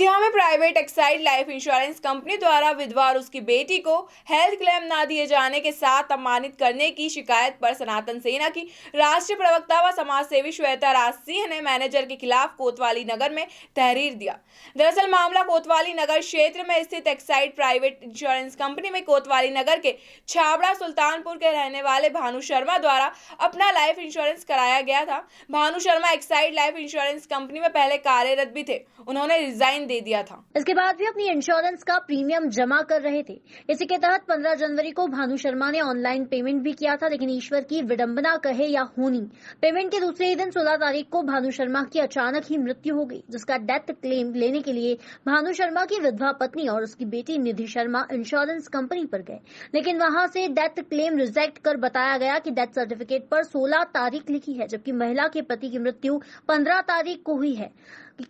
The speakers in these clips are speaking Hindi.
अयोध्या में private Exide life insurance company द्वारा विधवा और उसकी बेटी को हेल्थ क्लेम न दिए जाने के साथ अपमानित करने की शिकायत पर सनातन सेना की राष्ट्रीय प्रवक्ता व समाजसेवी श्वेता राज सिंह ने मैनेजर के खिलाफ कोतवाली नगर में तहरीर दिया। दरअसल मामला कोतवाली नगर क्षेत्र में स्थित एक्साइड प्राइवेट इंश्योरेंस कंपनी में कोतवाली नगर के छाबड़ा सुल्तानपुर के रहने वाले भानु शर्मा द्वारा अपना लाइफ इंश्योरेंस कराया गया था। Bhanu Sharma Exide life insurance company में पहले कार्यरत भी थे। उन्होंने रिजाइन दे दिया था। इसके बाद भी अपनी इंश्योरेंस का प्रीमियम जमा कर रहे थे। इसी के तहत 15 जनवरी को भानु शर्मा ने ऑनलाइन पेमेंट भी किया था, लेकिन ईश्वर की विडंबना कहे या होनी, पेमेंट के दूसरे ही दिन 16 तारीख को भानु शर्मा की अचानक ही मृत्यु हो गई, जिसका डेथ क्लेम लेने के लिए भानु शर्मा की विधवा पत्नी और उसकी बेटी निधि शर्मा इंश्योरेंस कंपनी पर गए, लेकिन वहां से डेथ क्लेम रिजेक्ट कर बताया गया कि डेथ सर्टिफिकेट पर 16 तारीख लिखी है, जबकि महिला के पति की मृत्यु 15 तारीख को हुई है।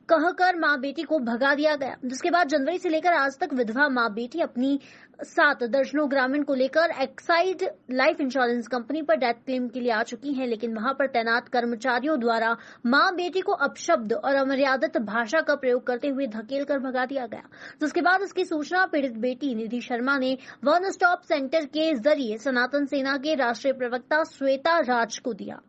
कहकर मां बेटी को भगा दिया गया, जिसके बाद जनवरी से लेकर आज तक विधवा मां बेटी अपनी साथ दर्जनों ग्रामीण को लेकर एक्साइड लाइफ इंश्योरेंस कंपनी पर डेथ क्लेम के लिए आ चुकी हैं, लेकिन वहां पर तैनात कर्मचारियों द्वारा मां बेटी को अपशब्द और अमर्यादित भाषा का प्रयोग करते हुए धकेल कर भगा दिया गया, जिसके बाद इसकी सूचना पीड़ित बेटी निधि शर्मा ने वन स्टॉप सेंटर के जरिए सनातन सेना के राष्ट्रीय प्रवक्ता श्वेता राज को दिया।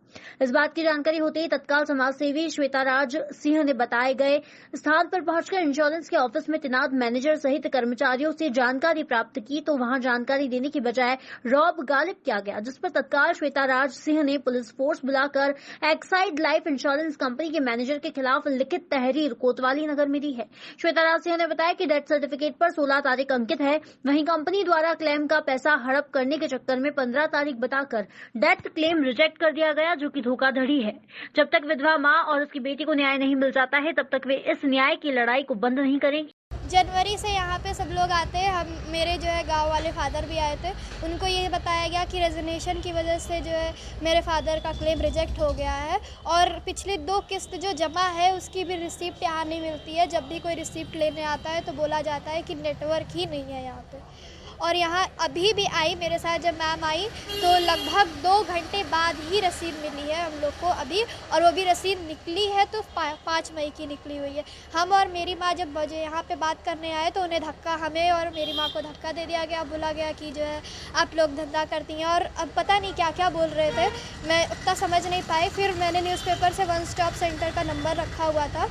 इस बात की जानकारी होते ही तत्काल समाजसेवी श्वेता राज सिंह ने बताए गए स्थान पर पहुंचकर इंश्योरेंस के ऑफिस में तैनात मैनेजर सहित कर्मचारियों से जानकारी प्राप्त की, तो वहां जानकारी देने की बजाय रौब गालिब किया गया, जिस पर तत्काल श्वेता राज सिंह ने पुलिस फोर्स बुलाकर एक्साइड लाइफ इंश्योरेंस कंपनी के मैनेजर के खिलाफ लिखित तहरीर कोतवाली नगर में दी है। श्वेता राज सिंह ने बताया कि डेथ सर्टिफिकेट पर 16 तारीख अंकित है, वहीं कंपनी द्वारा क्लेम का पैसा हड़प करने के चक्कर में 15 तारीख बताकर डेथ क्लेम रिजेक्ट कर दिया गया, जो कि धोखाधड़ी है। जब तक विधवा मां और उसकी बेटी को न्याय नहीं मिल जाता है, तब तक वे इस न्याय की लड़ाई को बंद नहीं करेंगे। जनवरी से यहाँ पे सब लोग आते हैं, मेरे जो है गांव वाले फादर भी आए थे, उनको ये बताया गया कि रेजिग्नेशन की वजह से जो है मेरे फादर का क्लेम रिजेक्ट हो गया है और पिछली 2 किस्त जो जमा है उसकी भी रिसिप्ट यहाँ नहीं मिलती है। जब भी कोई रिसिप्ट लेने आता है तो बोला जाता है कि नेटवर्क ही नहीं है यहाँ पे। और यहाँ अभी भी आई मेरे साथ, जब मैम आई तो लगभग 2 घंटे बाद ही रसीद मिली है हम लोग को अभी, और वो भी रसीद निकली है तो 5 मई की निकली हुई है। हम और मेरी माँ जब यहाँ पे बात करने आए तो उन्हें धक्का, हमें और मेरी माँ को धक्का दे दिया गया, बोला गया कि जो है आप लोग धंधा करती हैं, और अब पता नहीं क्या क्या बोल रहे थे, मैं उतना समझ नहीं पाई। फिर मैंने न्यूज़पेपर से वन स्टॉप सेंटर का नंबर रखा हुआ था,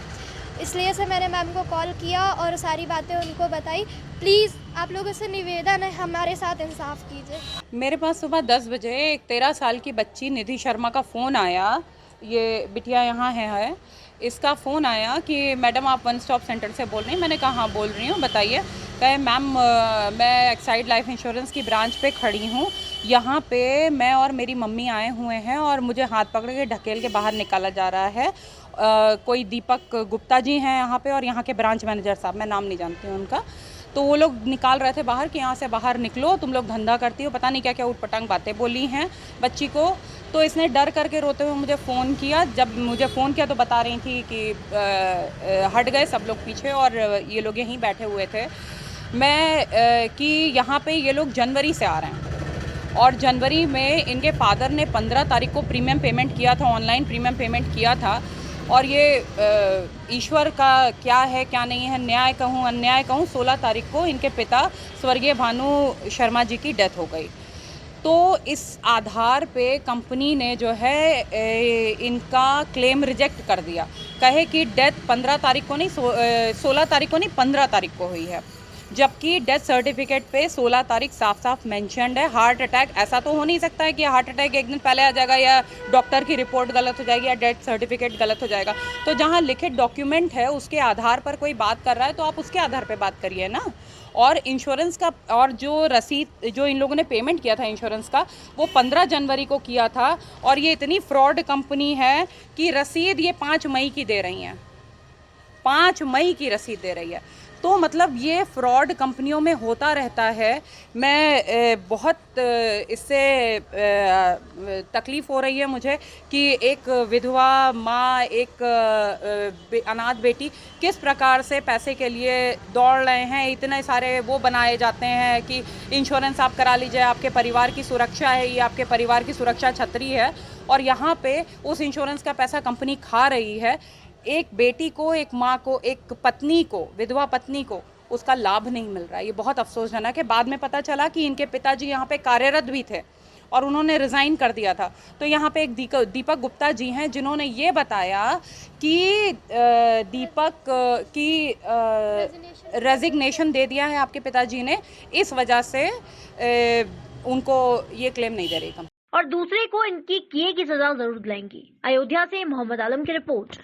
इसलिए से मैंने मैम को कॉल किया और सारी बातें उनको बताई। प्लीज़ आप लोगों से निवेदन है, हमारे साथ इंसाफ कीजिए। मेरे पास सुबह 10 बजे एक 13 साल की बच्ची निधि शर्मा का फ़ोन आया, ये बिटिया यहाँ है, इसका फ़ोन आया कि मैडम आप वन स्टॉप सेंटर से बोल रही हैं। मैंने कहा हाँ बोल रही हूँ, बताइए। कहे मैम मैं एक्साइड लाइफ इंश्योरेंस की ब्रांच पे खड़ी हूँ, यहाँ पे मैं और मेरी मम्मी आए हुए हैं और मुझे हाथ पकड़ के ढकेल के बाहर निकाला जा रहा है। कोई दीपक गुप्ता जी हैं यहाँ पे और यहाँ के ब्रांच मैनेजर साहब, मैं नाम नहीं जानती हूँ उनका, तो वो लोग निकाल रहे थे बाहर कि यहाँ से बाहर निकलो, तुम लोग धंधा करती हो, पता नहीं क्या क्या उटपटांग बातें बोली हैं बच्ची को। तो इसने डर करके रोते हुए मुझे फ़ोन किया। जब मुझे फ़ोन किया तो बता रही थी कि हट गए सब लोग पीछे और ये लोग यहीं बैठे हुए थे। मैं कि यहाँ पे ये लोग जनवरी से आ रहे हैं और जनवरी में इनके फादर ने 15 तारीख को प्रीमियम पेमेंट किया था, ऑनलाइन प्रीमियम पेमेंट किया था। और ये ईश्वर का क्या है क्या नहीं है, न्याय कहूँ अन्याय कहूँ, 16 तारीख को इनके पिता स्वर्गीय भानु शर्मा जी की डेथ हो गई। तो इस आधार पे कंपनी ने जो है इनका क्लेम रिजेक्ट कर दिया, कहे कि डेथ 15 तारीख को नहीं 16 तारीख को नहीं 15 तारीख को हुई है, जबकि डेथ सर्टिफिकेट पे 16 तारीख साफ साफ मेंशन्ड है। हार्ट अटैक, ऐसा तो हो नहीं सकता है कि हार्ट अटैक एक दिन पहले आ जाएगा या डॉक्टर की रिपोर्ट गलत हो जाएगी या डेथ सर्टिफिकेट गलत हो जाएगा। तो जहाँ लिखित डॉक्यूमेंट है उसके आधार पर कोई बात कर रहा है तो आप उसके आधार पर बात करिए ना। और इंश्योरेंस का और जो रसीद जो इन लोगों ने पेमेंट किया था इंश्योरेंस का, वो 15 जनवरी को किया था। और ये इतनी फ्रॉड कंपनी है कि रसीद ये 5 मई की दे रही हैं, 5 मई की रसीद दे रही है। तो मतलब ये फ्रॉड कंपनियों में होता रहता है। मैं बहुत इससे तकलीफ़ हो रही है मुझे कि एक विधवा माँ, एक अनाथ बेटी किस प्रकार से पैसे के लिए दौड़ रहे हैं। इतने सारे वो बनाए जाते हैं कि इंश्योरेंस आप करा लीजिए, आपके परिवार की सुरक्षा है, ये आपके परिवार की सुरक्षा छतरी है, और यहाँ पे उस इंश्योरेंस का पैसा कंपनी खा रही है। एक बेटी को, एक माँ को, एक पत्नी को, विधवा पत्नी को उसका लाभ नहीं मिल रहा है। ये बहुत अफसोसजनक है। बाद में पता चला कि इनके पिताजी यहाँ पे कार्यरत भी थे और उन्होंने रिज़ाइन कर दिया था। तो यहाँ पे एक दीपक गुप्ता जी हैं जिन्होंने ये बताया कि दीपक की रेजिग्नेशन दे दिया है आपके पिताजी ने, इस वजह से उनको ये क्लेम नहीं दे रही कंपनी। और दूसरे को इनकी किए की सजा जरूर दिलाएंगी। अयोध्या से मोहम्मद आलम की रिपोर्ट।